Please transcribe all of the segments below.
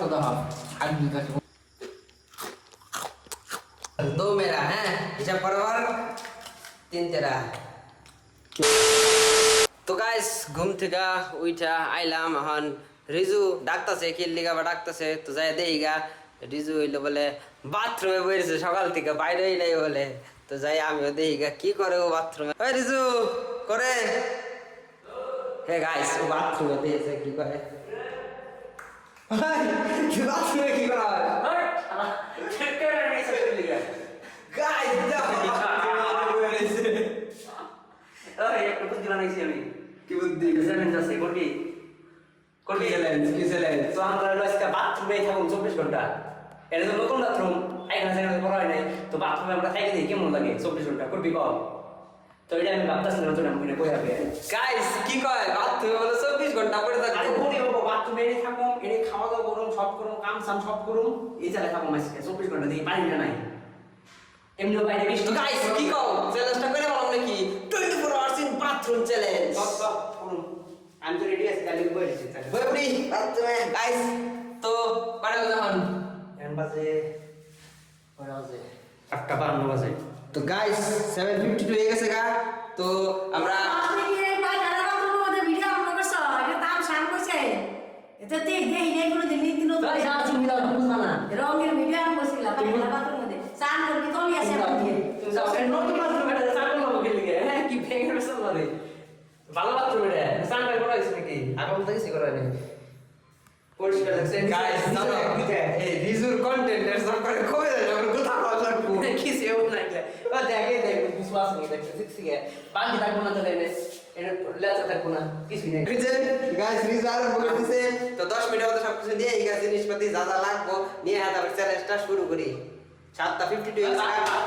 অবস্থা তো दो मेरा है हिसाब बराबर 3 तेरा तो गाइस घूम থেকে উইঠা আইলাম এখন রিজু ডাকতাছে কি লিগা বা ডাকতাছে তো যাই দেইগা রিজু হইলো বলে বাথরুমে বইছে সকাল থেকে বাইরে হইলাই বলে তো যাই আমিও দেইগা কি করে ও বাথরুমে ওই রিজু করে হে গাইস ও বাথরুমে দেইছে কি করে কি বাথরুমে কি করে ওই শালা চেক করে নিছে লিগা গাইস দাও ওই একটু বুদ্ধি বানাইছি আমি কি বুদ্ধি চ্যালেঞ্জ আছে করবি করবি চ্যালেঞ্জ কি চ্যালেঞ্জ তো আমরা আজকে বাথরুমে থাকুন 24 ঘন্টা এটা তো নতুন বাথরুম এখানে সেখানে করা হয় নাই তো বাথরুমে আমরা থাকি দেখি কেমন লাগে 24 ঘন্টা করবি কর তো এটা আমি ভাবতাছি না তো আমি কই হবে গাইস কি কয় বাথরুমে বলে 24 ঘন্টা পড়ে থাকবো আরে বলি বাবা বাথরুমে এনে থাকুম এনে খাওয়া দাওয়া করুম সব করুম কাম সাম সব করুম এই জায়গায় থাকুম আজকে 24 ঘন্টা দেখি পানি না নাই এমনি বাইরে বেশ তো গাইস কি কও চ্যালেঞ্জটা করে বললাম নাকি 24 আওয়ার্স ইন বাথরুম চ্যালেঞ্জ সব করুম আমি তো রেডি আছি কালি বই আছি বই পড়ি বাথরুমে গাইস তো পারে যখন এন বাজে পরে বাজে 8:52 বাজে তো গাইস 7:52 হয়ে গেছে গা তো আমরা আপনি কি এই বাইরে বাথরুমের মধ্যে ভিডিও আপলোড করছ এটা দাম শান কইছে এটা তে দেই এইগুলো দিন দিন তো গাইস আর তুমি দাও বুঝবা না রঙের ভিডিও আমি কইছিলাম বাইরে বাথরুমের মধ্যে শান করবি তো নিয়ে আসে আপনি তুমি যাও এই নতুন বাথরুমে এটা চান করব কি লিগে হ্যাঁ কি ভেঙে গেছে মানে ভালো বাথরুমে এটা চান করা হইছে নাকি আগে তো কিছু করা নেই পরিষ্কার দেখছে গাইস জানো এই রিজুর কন্টেন্ট এর সব করে কমে যায় যখন কথা বলা লাগবো কিছু এমন লাগলে ও দেখে দেখে বিশ্বাস নেই দেখছে শিখছি গে বাকি থাকবো না তো দেনে এটা লেচা থাকবো না কিছু নেই গাইস রিজু আর বলে দিছে তো 10 মিনিটের মধ্যে সবকিছু নিয়ে এই জিনিসপাতি যা যা লাগবো নিয়ে তারপর চ্যালেঞ্জটা শুরু করি 7:52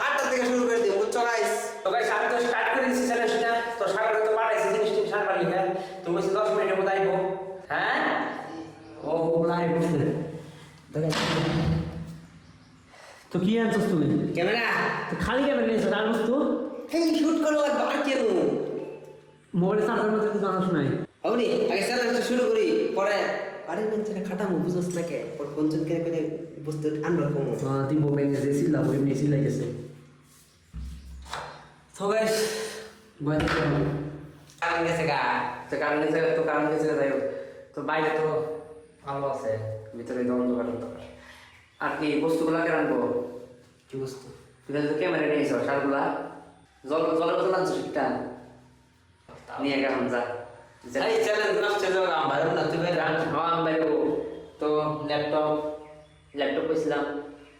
8টা থেকে শুরু করে দিও বুঝছো গাইস তো গাইস আমি তো স্টার্ট করে দিছি চ্যালেঞ্জটা তো সাগর তো পাঠাইছি জিনিসটা সারবার লিখা তুমি 10 মিনিটের মধ্যে আইবো হ্যাঁ ও লাইভ করতে তো কি আনছস তুমি ক্যামেরা তো খালি ক্যামেরা নিয়েছো আর বস্তু এই শুট করো আর বার কেন মোবাইলে চার্জার মধ্যে তো জানাস নাই হবনি আগে চ্যালেঞ্জটা শুরু করি পরে আরে মেনচে খাটামু বুঝছ না কে পর কোনজন কে করে বুঝতে আনবার কম তুই মোবাইল নিয়ে এসেছিস বই নিয়ে এসেছিস লাগেছে তো গাইস বাইরে কারণ গেছে গা তো কারণ গেছে যাই তো বাইরে তো আলো আছে ভিতরে তো অন্ধকার আর কি বস্তুগুলা কেন আনবো কি বস্তু তুই তো ক্যামেরা নিয়ে এসো সারগুলা জলের বোতল আনছো সেটা নিয়ে গেলাম যা এই চ্যালেঞ্জ নষ্ট হয়ে যাবে আমার না তুই বাইরে আন হ্যাঁ আমি বাইরে তো ল্যাপটপ কইছিলাম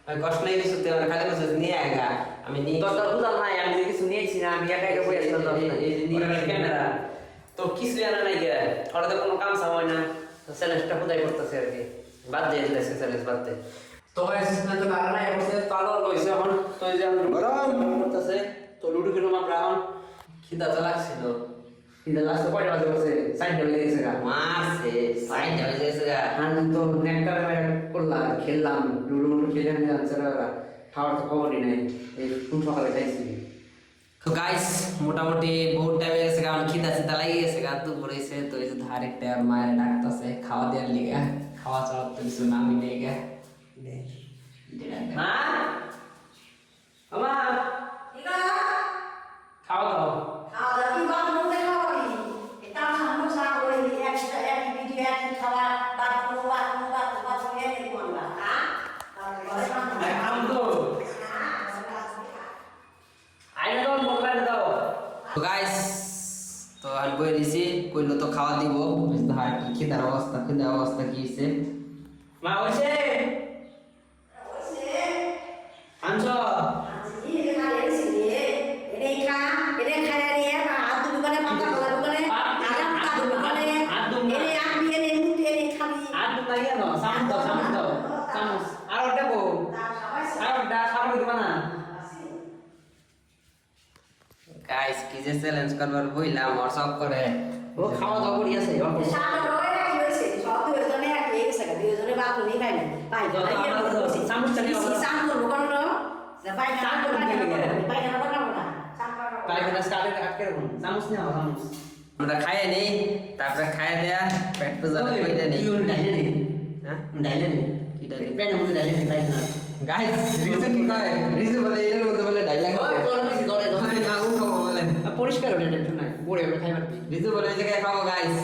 আমি কষ্ট নেই কিছু তুই আমার খালি বসে নিয়ে আয়গা আমি নিয়ে তো বুঝলাম না আমি কিছু নিয়েছি না আমি একা একা বই আসলাম এই যে নিয়ে ক্যামেরা তো কিছু জানা নাই গে ওরা তো কোনো কাম সাম হয় না তো চ্যালেঞ্জটা কোথায় করতেছে আর কি বাদ দিয়ে দিলে চ্যালেঞ্জ বাদ দিয়ে তো গাইস না তো কারণ নাই অবশ্যই তালো লইছে এখন তো এই যে আমরা গরম করতেছে তো লুডো খেললাম আমরা এখন খিদা তো লাগছিল খিদা লাগছে কয়টা বাজে বসে সাইডটা বেজে গেছে গা মারছে সাইডটা বেজে গেছে গা আমি তো নেকটা করলাম খেললাম লুডো মুডো খেলে আমি জানছে না খাওয়ার তো খবরই নাই এই কোন সকালে খাইছি তো গাইস মোটামুটি বহুত টাইম গেছে কারণ খিদা সিদা লাগি গেছে গা দুপুর হইছে তো এই যে ধারেকটা মায়ের ডাকতাছে খাওয়া দেওয়ার লিগা খাওয়া চাওয়া তো কিছু নামি নেই গা মা আমা এগা খাওয়া দাও খাওয়া দাওয়া কি বাথরুমে খাওয়াবি এটা আমরা সারা করে একটা এক ভিডিও এক খাওয়া বাথরুম এনে কোনটা হ্যাঁ আম তো আইনা দাও মোবাইল দাও তো গাইস তো আর বই দিছি কইলো তো খাওয়া দিব বুঝতে হয় কি খিদার অবস্থা কি হইছে মা হইছে আনছো গাইস কি যে চ্যালেঞ্জ করবার বইলাম আর সব করে ও খাওয়া দাওয়া করি আছে আমরা খাইয়ে নেই তারপরে খাইয়ে দেয়া পেট পূজা কইতে নেই হ্যাঁ ডাইলে নেই কি ডাইলে? প্যানের মধ্যে ডাইলে নেই তাই না গাইস রিজু কি কয় রিজু বলে এর মধ্যে বলে ডাইলাগ ওই কোন কিছু করে না ও খাবো বলে পরিষ্কার ওটা টেনশন নাই পরে ওটা খাই পারবি রিজু বলে এই জায়গায় খাবো গাইস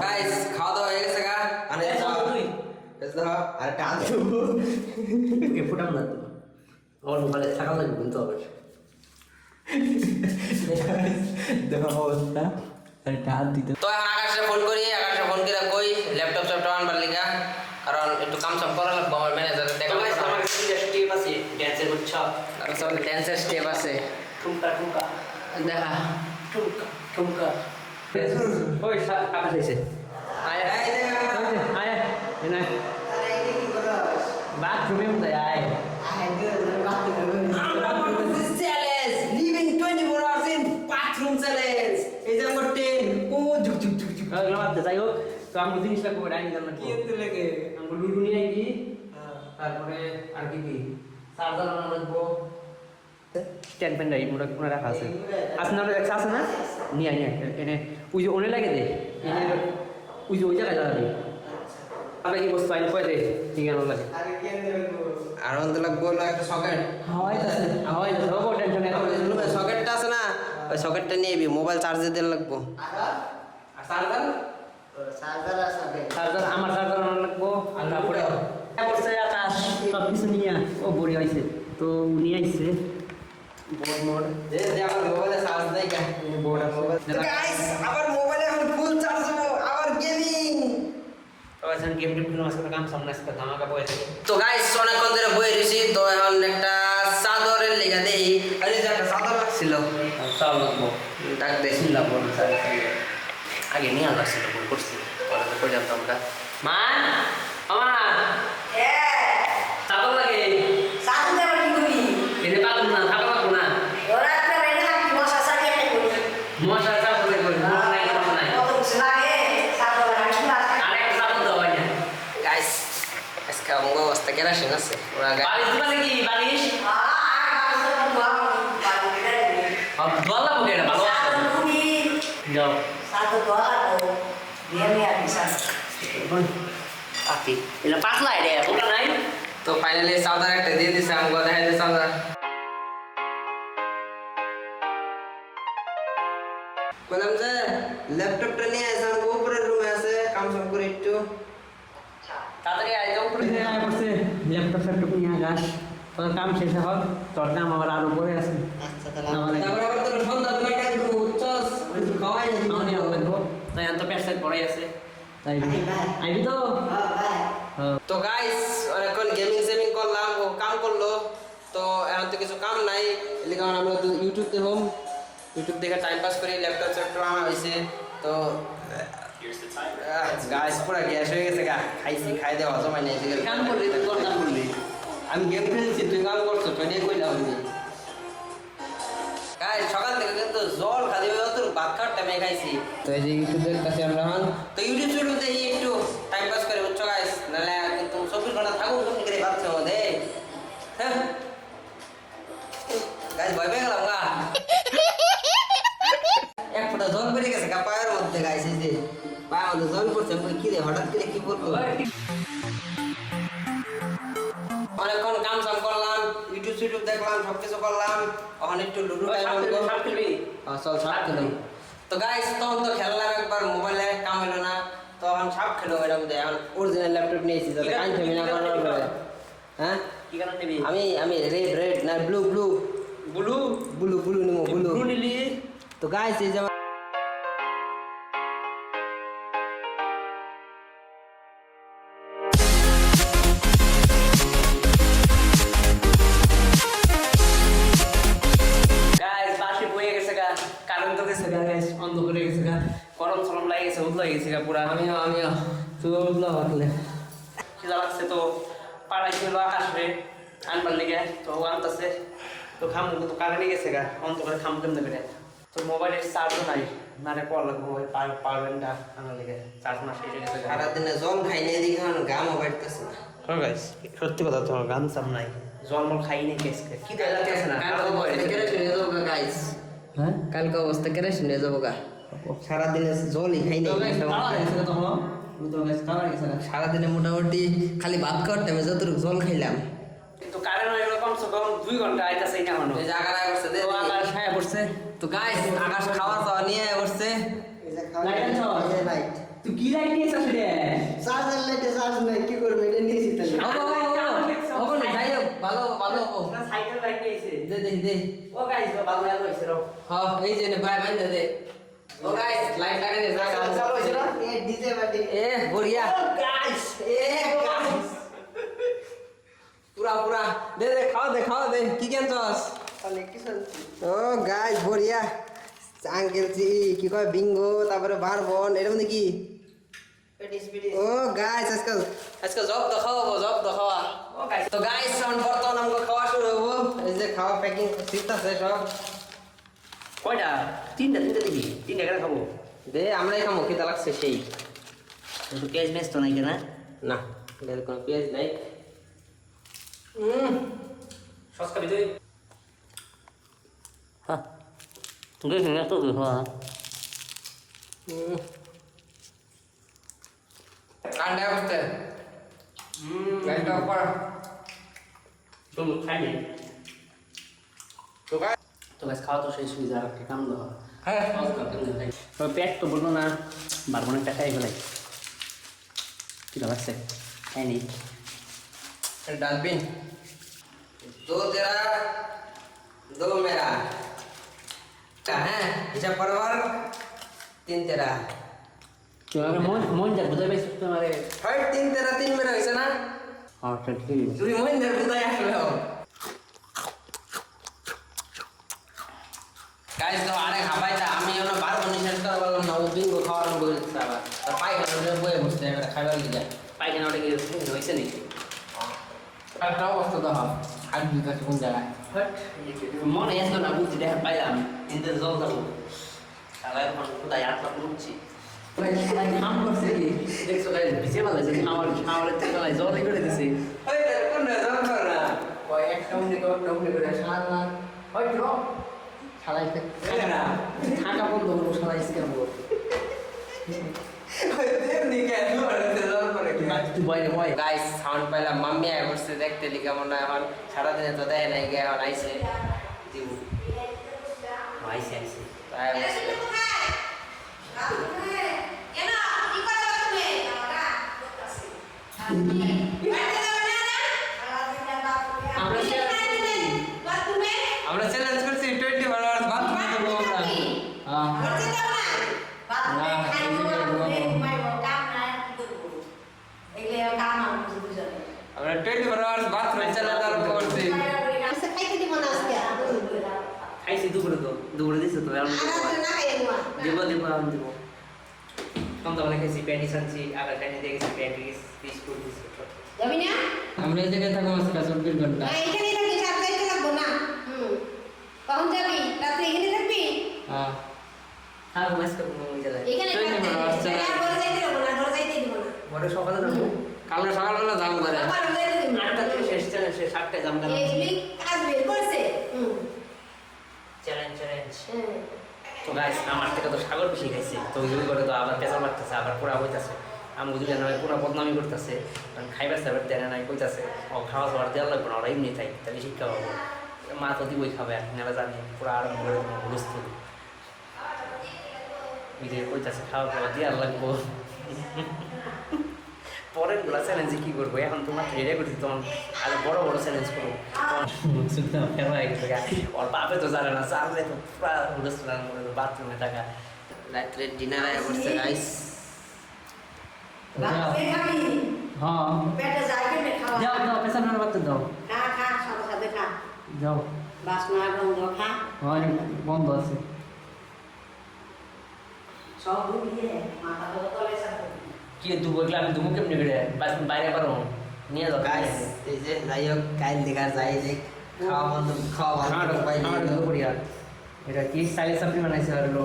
গাইস খাওয়া দাওয়া হয়ে গেছে গা আরে তুই বেশ দাও আর টান তোকে ফুটাম না তো আমার মোবাইলে থাকা লাগবে কিন্তু আবার দেখো অবস্থা আর টান দিতে তো এখন আকাশে ফোন করি আকাশে ফোন করে কই ল্যাপটপ চ্যাপটপ আনবার লিগা কারণ একটু কাম সাম করা লাগবে আমার ম্যানেজারের দেখা তোমার আমার কাছে স্টেপ আছে ড্যান্সের বুঝছ আর সব ড্যান্সের স্টেপ আছে ঠুমকা ঠুমকা দেখা ঠুমকা ঠুমকা ওই আকাশ আইছে আয় আয় আয় এনে বাথরুমে উঠে আয় আমরা করব this challenge living 24 hours in bathroom challenge এই যে আমার 10 ও ঝুক ঝুক ঝুক ঝুক যাই হোক তো আমি জিনিসটা করে ডাইনি জানলাম কি এত লাগে আমি লুডু নিয়ে আইকি তারপরে আর কি কি চার্জার রাখবো স্ট্যান্ড ফ্যান মোটা কোনা রাখা আছে আপনার একটা আছে না নিয়ে নিয়ে এনে ওই যে ওনে লাগে দে এনে ওই যে ওই জায়গায় যাবে আপনার কি বস্তু আইন কয় দে ঠিক আছে লাগে আর অন্ত লাগবো না একটা সকেট হাওয়াই আছে ও টেনশন নেই সকেটটা আছে না ওই সকেটটা নিয়ে এবি মোবাইল চার্জে দিতে লাগবো আর চার্জার চার্জার আমার চার্জার আনা লাগবো আর তারপরে করছে আকাশ সব কিছু নিয়ে ও বড়ি হয়েছে তো নিয়ে আইছে বোর্ড মোড যে যে আমার মোবাইলে চার্জ নাই কা বোর্ড আছে গাইস আবার মোবাইলে এখন ফুল চার্জ হবো আবার গেমিং এখন গেম টেম কোনো আসলে কাম সামনে আসতে ধামাকা বয়ে থাকে তো গাইস অনেকক্ষণ ধরে বই রয়েছি তো এখন একটা চাদরের লেগা দেই আরে যে একটা চাদর ছিল চাল লাগবো ডাক দেছি লাগবো আগে নিয়ে আনলা ছিল ভুল করছি পরে পর্যন্ত আমরা মা আমা চাদর লাগে এনে পাবো না থাকা পাবো না মশা চাদর লাগবে নাই আরেকটা চাদর দাও আইনা গাইস আজকে আমার অবস্থা কেরাসিন আছে ওরা বালিশ দিবা নাকি বালিশ দোলা বুকে এটা ভালো যাও পাতি এটা পাতলা রে ওটা নাই তো ফাইনালি চাদর একটা দিয়ে দিছে আমাকে দেখা যায় চাদর বললাম যে ল্যাপটপটা নিয়ে আসে আমার উপরের রুমে আছে কাম সাম করে একটু তাড়াতাড়ি আয় যাও উপরে আয় পড়ছে ল্যাপটপ ফ্যাপটপ নিয়ে আগাস তোর কাম শেষ হোক তোর কাম আবার আরো পরে আছে তারপর আবার তোর সন্ধ্যা তুমি কাজ করবো উচ্চস খাওয়াই না আমারই হবে তাই এত পেশায় পড়াই আছে তাই আইবি তো তো গাইস এখন গেমিং সেমিং করলাম ও কাম করলো তো এখন তো কিছু কাম নাই এর কারণে আমরা তো ইউটিউব দেখুন ইউটিউব দেখে টাইম পাস করি ল্যাপটপ চ্যাপটপ আনা হয়েছে তো গাইস পুরো গ্যাস হয়ে গেছে গা খাইছি খাই দেওয়া সময় নেই কাম করলি তুই কোন কাম করলি আমি গেম খেলছি তুই কাম করছো তুই নিয়ে কইলাম আমি গাইস সকাল থেকে কিন্তু জল খাদি অত ভাত খাওয়ার টাইমে খাইছি তো এই যে ইউটিউবের কাছে আমরা হন তো ইউটিউব শুরু দেখি একটু টাইম পাস করে বুঝছো গাইস নাহলে কিন্তু 24 ঘন্টা থাকুন তুমি করে ভাবছো মধ্যে হ্যাঁ গাইস ভয় পেয়ে গেলাম গা এক ফোঁটা জল বেরিয়ে গেছে গা পায়ের মধ্যে গাইস এই যে পায়ের মধ্যে জল পড়ছে আমি কি রে হঠাৎ করে কি বলবো অনেকক্ষণ কাম সাম করলাম ইউটিউব দেখলাম সবকিছু করলাম এখন একটু লুডো খেলবি চল সাপ খেলো তো গাইস তখন তো খেললাম একবার মোবাইলে কাম হলো না তো এখন সাপ খেলো এরকম দেয় এখন অরিজিনাল ল্যাপটপ নিয়েছি যাতে কান থেমে না করার হ্যাঁ কি কারণ নিবি আমি রেড না ব্লু নিমো ব্লু নিলি তো গাইস এই যে গাইস বাসে বয়ে গেছে গা কারেন্ট তো গেছে গা গাইস অন্ধ করে গেছে গা গরম সরম লাগে গেছে উদলা গেছে গা পুরা আমিও তো উদলা ভাবলে খিদা লাগছে তো পাড়াই ছিল আকাশে আনবার লেগে তো আনতেছে তো খামু তো কারেন্ট গেছে গা অন্ধ করে খামু কেমনে করে তো মোবাইলের চার্জও নাই নারে কল লাগবে মোবাইল পারবেন না আনার লেগে চার্জ না শেষ হয়ে গেছে গা সারাদিনে জল খাই নিয়ে দেখি এখন গামও বাড়তেছে না গাইস সত্যি কথা তো গান সাম নাই জলমল খাই নি কেসকে কি দেয়া লাগতেছে না কালকে অবস্থা কেড়ে শুনে যাবো গা গাইস হ্যাঁ কালকে অবস্থা কেড়ে শুনে যাবো গা সারাদিনে জলই খাই নাই সারাদিনে মোটামুটি খালি ভাত খাওয়ার টাইমে যতটুকু জল খাইলাম কিন্তু কারেন্ট হয়ে গেল কমসে কম 2 ঘন্টা আইতাছে না মানুষ এই যে আকাশ আয়া করছে দে তো আকাশ ছায়া পড়ছে তো গাইস আকাশ খাওয়া দাওয়া নিয়ে আয়া করছে লাইট আনছো? লাইট তুই কি লাইট নিয়ে আসছিস রে চার্জার লাইটে চার্জ নাই কি করবে এটা নিয়েছি তাহলে যাই হোক ভালো ভালো সাইকেল লাইট নিয়েছে দে দে দে ও গাইস ভালো লাগলো হইছে রে হ্যাঁ এই যে ভাই ভাই দে ও গাইস লাইট লাগাই দে চালু হইছে না এ ডিজে বাটি এ বড়িয়া গাইস এ গাইস পুরা পুরা দে দে খাওয়া দে কি কেনছস ও গাইস বড়িয়া আঙ্কেল কি কয় বিঙ্গো তারপরে বারবন এর মধ্যে কি ও গাইস আজকে জব দেখাওয়া ও গাইস তো গাইস বর্তমান আমাকে খাওয়া শুরু হবো এই যে খাওয়া প্যাকিং সিস্ট আছে সব কয়টা তিনটা দিবি তিনটা করে খাবো দে আমরাই খামো খেতে লাগছে সেই তো পেঁয়াজ মেস তো নাই কেনা না এর কোনো পেঁয়াজ নাই সস খাবি তুই হ্যাঁ তুমি খেয়ে তো হ্যাঁ কান্ডা করতে গাইটা পড়া চলো খাইনি তো গাই তো গাছ খাওয়া তো শেষ হয়ে যায় একটা কাম দাও হ্যাঁ তো পেট তো বলবো না বারবো একটা খাই ফেলাই কি লাগছে খাইনি डस्टबिन दो तेरा दो मेरा क्या है हिसाब परवर 3 तेरा তোমাকে মন যা বুঝাই পাইছিস তোমারে हट 3 तेरा 3 मेरा হইছে না হ্যাঁ ঠিক তুই মন ধর বুঝাই আসলে हो গাইস তো আরে খাবাই তা আমি ওনা বার বনি শেষ করা বললাম না ও বিঙ্গো খাওয়ার বলে দিতে আবার আর পায়খানা বয়ে বসতে এবারে খাবার লিগা পাইখানা ওটা কি হয়েছে নাকি একটা অবস্থা তো হয় আর দিতে কোন জায়গায় মনে আসলো না বুঝছি দেখা পাইলাম কিন্তু জল যাবো তাহলে এখন কোথায় আটলা পড়ছি কাম করছে কি দেখছো গাইস বিছে ভালো আছে খাওয়ার থেকে জলই করে দিছে ওই কোন জল কর না ওই একটা উনি করে সারা ওই ড্র শালাইতে না থাকা বন্ধ করবো শালাইছে কেন তুই বয় গাইস সাউন্ড পাইলাম মাম্মি আয় বসছে দেখতে লি কেমন এখন সারাদিনে তো দেয় নাই গিয়ে এখন আইসে দিব আইসে আইসে তাই বসছে আমরা চ্যালেঞ্জ করছি 20 ফলোয়ার্স বাদ করবো আমরা আমরা 20 ফলোয়ার্স বাথরুম চ্যালেঞ্জ আরম্ভ করছি খাইছি দুপুরে দিছে তো এখন দিব কম তো খাইছি প্যাটিস আনছি আবার খাইনি দেখেছি প্যাটিস বিস্কুট আমরা এই জায়গায় থাকবো আজকে 24 ঘন্টা হ্যাঁ আর মাস করব মন যায় বড় সকালে যাবো কালকে সকালবেলা দাম করে 8টা থেকে শেষ চ্যালেঞ্জ শেষ 8টায় যাম গেলাম চ্যালেঞ্জ তো গাইস আমার থেকে তো সাগর বেশি খাইছে তো ওই করে তো আবার পেছাল মারতেছে আবার পুরা হইতাছে আমি বুঝলে না পুরা বদনামি করতেছে কারণ খাইবার সাইবার দেয় নাই কইতাছে ও খাওয়া দাওয়ার দেওয়ার লাগবে না ওরা এমনি খাই তাহলে শিক্ষা পাবো মা তো দিবই খাবে আপনারা জানি পুরা আরম্ভ করে বুঝতে ওই যে কইতাছে খাওয়া খাওয়া দেওয়ার লাগবো পরের গুলা চ্যালেঞ্জে কি করবো এখন তোমার রেডি করছি তখন আরো বড় বড় চ্যালেঞ্জ করবো ওর বাপে তো জানে না জানলে তো পুরা রেস্টুরেন্ট মধ্যে বাথরুমে থাকা রাত্রে ডিনার আয় করছে গাইস হ্যাঁ পেটে যাইবে খাওয়া যাও যাও পেছনের বাচ্চা দাও খা খা সাথে সাথে খা যাও বাসনা গন্ধ খা হয় বন্ধ আছে সব দিয়ে মাথা তলে সাথে কি দুবো গেলে আমি দুমু কেমনি বেড়ে বাইরে পারো নিয়ে যাও গাইস এই যে যাই হোক কাল দেখা যায় যে খাওয়া বন্ধ খাওয়া ভালো পাই করিয়া এটা কি সাইলে সাপড়ি বানাইছে আর হলো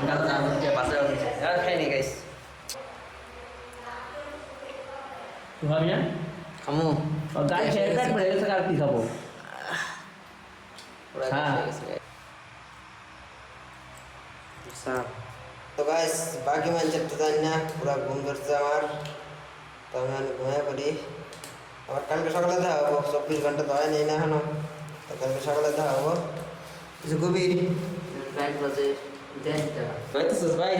গাদা মধ্যে পাশে আছে আর খাইনি গাইস তুই ভাবি না খামু গাই খেয়ে কাট পড়ে গেছে আর কি খাবো পুরা হ্যাঁ। গেছে স্যার তো গাইস বাকি মানুষের তো জানি না, পুরা ঘুম ধরছে আমার, তো আমি এখন ঘুমিয়ে পড়ি। আবার কালকে সকালে দেখা হবো, 24 ঘন্টা তো হয়নি না এখনো, তো কালকে সকালে দেখা হবো। কিছু কবি লাইট বাজে দেড়টা হইতেছিস ভাই?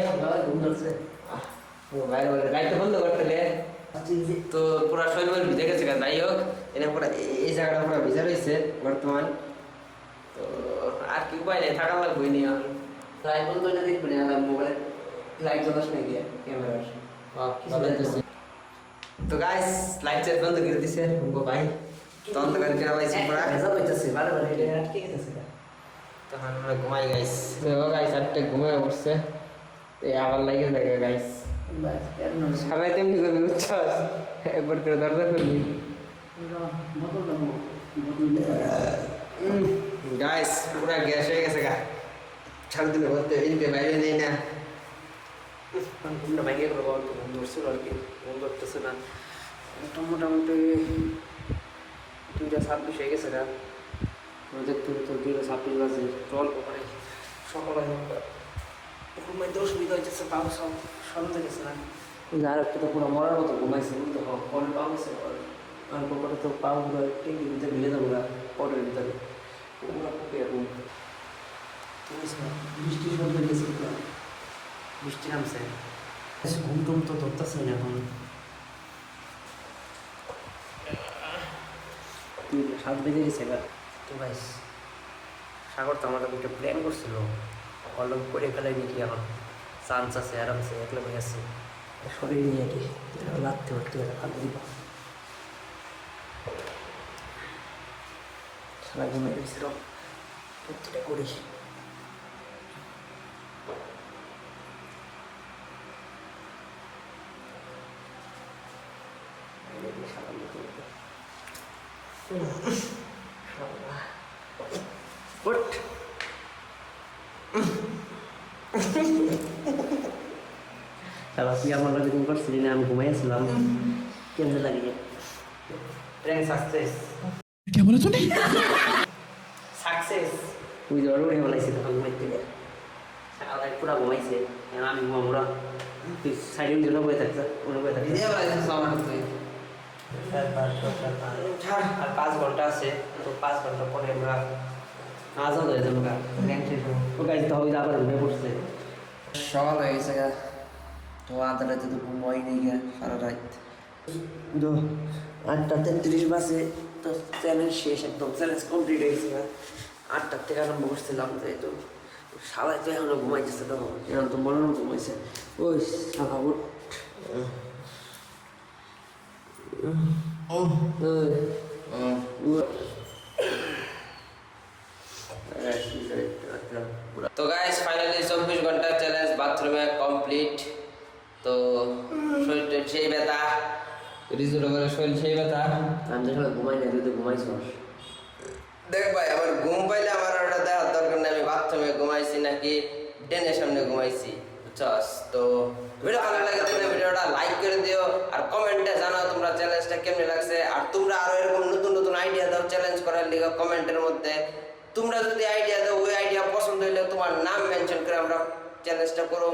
ঘুম ধরছে ও ভাই বলে লাইটটা বন্ধ করতে লে। তো পুরা শরীর ভিজে গেছে, যাই হোক এটা পুরা এই জায়গাটা পুরা ভিজা রয়েছে বর্তমান। তো আর কি উপায় নেই, থাকা লাগবে নি আর। লাইট বন্ধ করে দেখবি না মোবাইলে লাইট জ্বলাস না গিয়ে ক্যামেরার তো গাইস লাইট চার্জ বন্ধ করে দিছে ভাই, তো অন্ধকার করে পাইছি পুরা। ভেজা হইতেছে বারে এটা আটকে গেছে তখন আমরা ঘুমাই গাইস। তো গাইস আটটা ঘুমায় পড়ছে, তো আবার লাগে থাকে গাইস। সবাই তেমনি করবি বুঝছস, একবার করে দরজা করবি গাইস। পুরা গ্যাস হয়ে গেছে গা, ছাড় দিলে বলতে এদিকে বাইরে নেই না। ঘুমটা ভেঙে গেলো ঘুম ধরছিল আর কি, ঘুম ধরতেছে না। মোটামুটি 2:26 হয়ে গেছে গা, দেখতে তো 2:26 বাজে। চল ওখানে সকালে ঘুমাইতে অসুবিধা হইতেছে, পাও সব সন্ধ্যা গেছে না। আর একটা তো পুরো মরার মতো ঘুমাইছে, বুঝতে পরে পাও গেছে অল্প করে তো পাও পুরো টেঙ্গির ভিতরে ভিলে যাবো না, পটের ভিতরে পুরো পুকুরে ঘুম। বৃষ্টি শব্দ গেছে, বৃষ্টি নামছে, ঘুম টুম তো ধরতেছে না এখন। 7 বেজে গেছে এবার। তো ভাই সাগর তো আমাকে একটা প্ল্যান করছিল, অলম করে ফেলাই নাকি এখন চান্স আছে, আরামসে একলা হয়ে আছে শরীর নিয়ে কি লাগতে উঠতে ভালো দিব। সারা ঘুমে গেছিল, প্রতিটা করি। What? Kalau tuh yang malah bikin kursi ini aku main selam, kian lagi. Prank success. क्या बोला तूने? Success. Wih, jauh udah mulai sih kalau main tiga. Kalau itu pura main sih, yang kami mau murah. Terus saya dulu boleh tak sih, boleh tak. Video বানাইছিস আমার তুই? আর 5 ঘন্টা আছে, তো 5 ঘন্টা পরে আমরা আজাদ হয়ে যাবো গা, র্যাঙ্ক শেষ হবে। ও গাইজ তো হয়ে আবার ঘুরে পড়ছে। সকাল হয়ে গেছে গা, তো আধা রাতে তো ঘুম হয়নি গা, সারা রাত। তো 8:33 বাজে, তো চ্যালেঞ্জ শেষ, একদম চ্যালেঞ্জ কমপ্লিট হয়ে গেছে গা। 8টার থেকে আরম্ভ করছিলাম, তো এই তো সবাই তো এখনো ঘুমাইতেছে, তো এখন তো মনের মতো ঘুমাইছে। ওই শাখা উঠ। তো গাইস ফাইনালি 24 ঘন্টা চ্যালেঞ্জ বাথরুমে কমপ্লিট। তো শরীরটা সেই ব্যথা, রিজুর করে শরীর সেই ব্যথা। আমি তো সবাই ঘুমাই না, তুই তো ঘুমাইছ। দেখ ভাই আমার ঘুম পাইলে আমার ওটা দেখার দরকার নেই আমি বাথরুমে ঘুমাইছি নাকি ডেনের সামনে ঘুমাইছি, বুঝছস? তো ভিডিও ভালো লাগে তাহলে ভিডিওটা লাইক করে দিও, আর কমেন্টে জানাও তোমরা চ্যালেঞ্জটা কেমন লাগছে, আর তোমরা আরো এরকম নতুন নতুন আইডিয়া দাও চ্যালেঞ্জ করার লিগে কমেন্টের মধ্যে। তোমরা যদি আইডিয়া দাও, ওই আইডিয়া পছন্দ হইলে তোমার নাম মেনশন করে আমরা চ্যালেঞ্জটা করো।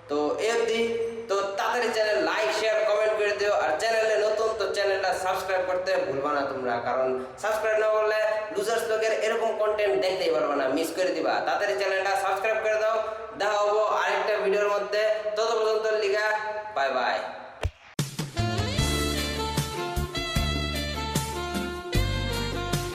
তো এই অবধি, তো তাড়াতাড়ি চ্যানেল লাইক শেয়ার কমেন্ট করে দিও, আর চ্যানেলে নতুন তো চ্যানেলটা সাবস্ক্রাইব করতে ভুলবা না তোমরা, কারণ সাবস্ক্রাইব না করলে লুজার্স লোকের এরকম কন্টেন্ট দেখতেই পারবা না, মিস করে দিবা। তাড়াতাড়ি চ্যানেলটা সাবস্ক্রাইব করে দাও। দেখা হবো আরেকটা ভিডিওর মধ্যে, তত পর্যন্ত লিখা বাই বাই।